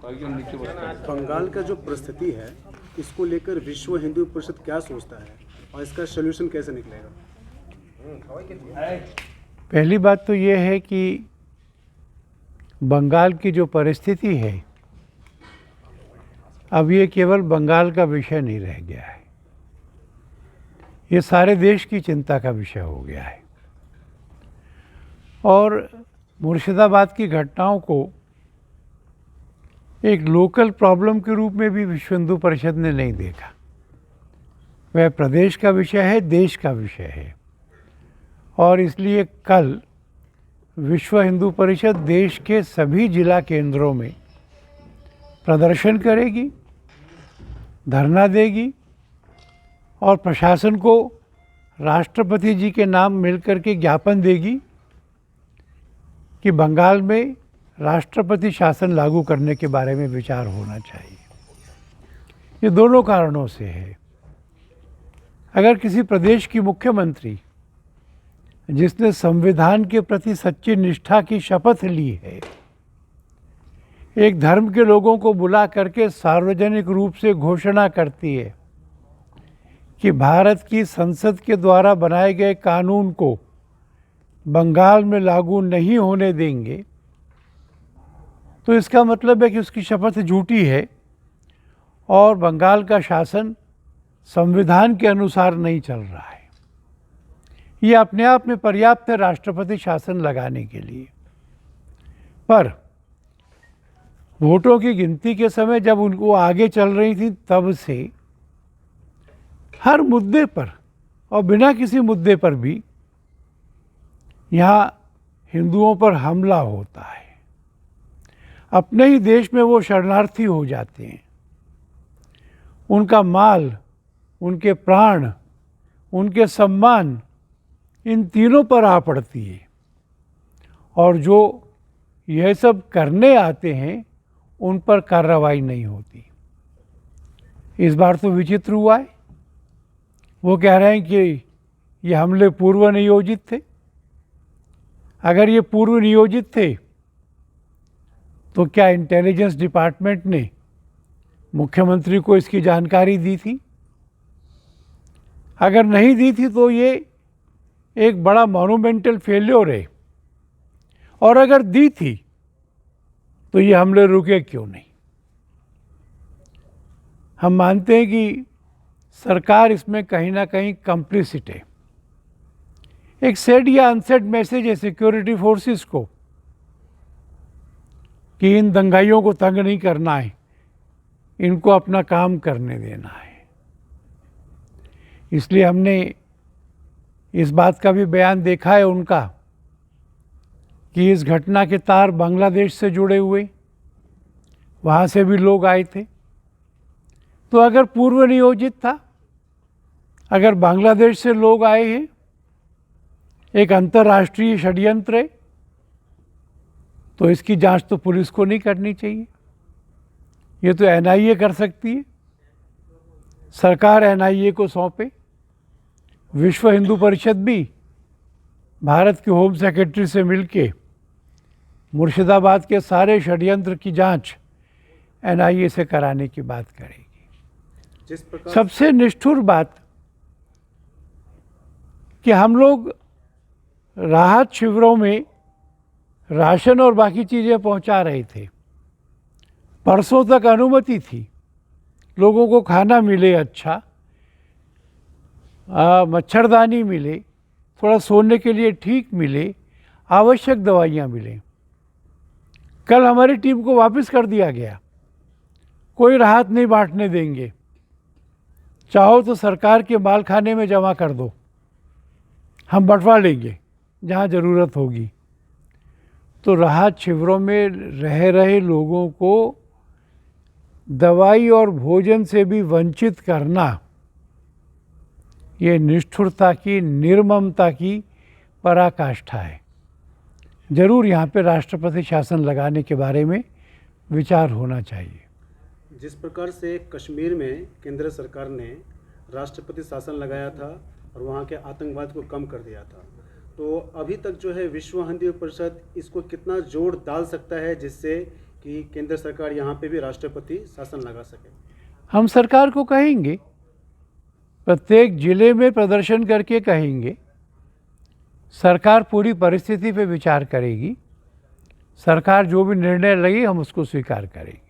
बंगाल का जो परिस्थिति है, इसको लेकर विश्व हिंदू परिषद क्या सोचता है और इसका सलूशन कैसे निकलेगा? पहली बात तो ये है कि बंगाल की जो परिस्थिति है, अब ये केवल बंगाल का विषय नहीं रह गया है, ये सारे देश की चिंता का विषय हो गया है। और मुर्शिदाबाद की घटनाओं को एक लोकल प्रॉब्लम के रूप में भी विश्व हिंदू परिषद ने नहीं देखा। वह प्रदेश का विषय है, देश का विषय है। और इसलिए कल विश्व हिंदू परिषद देश के सभी जिला केंद्रों में प्रदर्शन करेगी, धरना देगी और प्रशासन को राष्ट्रपति जी के नाम मिलकर के ज्ञापन देगी कि बंगाल में राष्ट्रपति शासन लागू करने के बारे में विचार होना चाहिए। ये दोनों कारणों से है। अगर किसी प्रदेश की मुख्यमंत्री जिसने संविधान के प्रति सच्ची निष्ठा की शपथ ली है, एक धर्म के लोगों को बुला करके सार्वजनिक रूप से घोषणा करती है कि भारत की संसद के द्वारा बनाए गए कानून को बंगाल में लागू नहीं होने देंगे, तो इसका मतलब है कि उसकी शपथ झूठी है और बंगाल का शासन संविधान के अनुसार नहीं चल रहा है। ये अपने आप में पर्याप्त है राष्ट्रपति शासन लगाने के लिए। पर वोटों की गिनती के समय जब उनको आगे चल रही थी, तब से हर मुद्दे पर और बिना किसी मुद्दे पर भी यहाँ हिंदुओं पर हमला होता है। अपने ही देश में वो शरणार्थी हो जाते हैं, उनका माल, उनके प्राण, उनके सम्मान, इन तीनों पर आ पड़ती है। और जो यह सब करने आते हैं उन पर कार्रवाई नहीं होती। इस बार तो विचित्र हुआ है। वो कह रहे हैं कि ये हमले पूर्व नियोजित थे। अगर ये पूर्व नियोजित थे तो क्या इंटेलिजेंस डिपार्टमेंट ने मुख्यमंत्री को इसकी जानकारी दी थी? अगर नहीं दी थी तो ये एक बड़ा मॉन्यूमेंटल फेल्योर है। और अगर दी थी तो ये हमले रुके क्यों नहीं? हम मानते हैं कि सरकार इसमें कहीं ना कहीं कंप्लिसिट है। एक सेड या अनसेड मैसेज है सिक्योरिटी फोर्सेस को कि इन दंगाइयों को तंग नहीं करना है, इनको अपना काम करने देना है। इसलिए हमने इस बात का भी बयान देखा है उनका कि इस घटना के तार बांग्लादेश से जुड़े हुए, वहाँ से भी लोग आए थे। तो अगर पूर्व नियोजित था, अगर बांग्लादेश से लोग आए हैं, एक अंतर्राष्ट्रीय षड्यंत्र है, तो इसकी जांच तो पुलिस को नहीं करनी चाहिए। ये तो एनआईए कर सकती है। सरकार एनआईए को सौंपे। विश्व हिंदू परिषद भी भारत के होम सेक्रेटरी से मिलके मुर्शिदाबाद के सारे षड्यंत्र की जांच एनआईए से कराने की बात करेगी। सबसे निष्ठुर बात कि हम लोग राहत शिविरों में राशन और बाकी चीज़ें पहुंचा रहे थे। परसों तक अनुमति थी, लोगों को खाना मिले, अच्छा मच्छरदानी मिले, थोड़ा सोने के लिए ठीक मिले, आवश्यक दवाइयाँ मिले। कल हमारी टीम को वापस कर दिया गया। कोई राहत नहीं बांटने देंगे, चाहो तो सरकार के मालखाने में जमा कर दो, हम बंटवा लेंगे जहाँ ज़रूरत होगी। तो राहत शिविरों में रह रहे लोगों को दवाई और भोजन से भी वंचित करना, ये निष्ठुरता की, निर्ममता की पराकाष्ठा है। जरूर यहाँ पे राष्ट्रपति शासन लगाने के बारे में विचार होना चाहिए। जिस प्रकार से कश्मीर में केंद्र सरकार ने राष्ट्रपति शासन लगाया था और वहाँ के आतंकवाद को कम कर दिया था, तो अभी तक जो है विश्व हिंदू परिषद इसको कितना जोर डाल सकता है जिससे कि केंद्र सरकार यहाँ पे भी राष्ट्रपति शासन लगा सके? हम सरकार को कहेंगे, प्रत्येक जिले में प्रदर्शन करके कहेंगे। सरकार पूरी परिस्थिति पे विचार करेगी, सरकार जो भी निर्णय लेगी हम उसको स्वीकार करेंगे।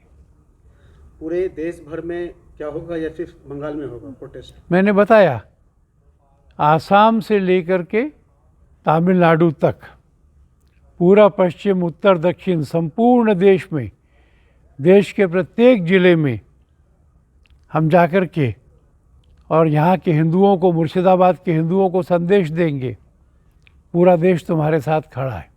पूरे देश भर में क्या होगा या फिर बंगाल में होगा प्रोटेस्ट? मैंने बताया, आसाम से लेकर के तमिलनाडु तक, पूरा पश्चिम उत्तर दक्षिण संपूर्ण देश में, देश के प्रत्येक जिले में हम जाकर के और यहाँ के हिंदुओं को, मुर्शिदाबाद के हिंदुओं को संदेश देंगे, पूरा देश तुम्हारे साथ खड़ा है।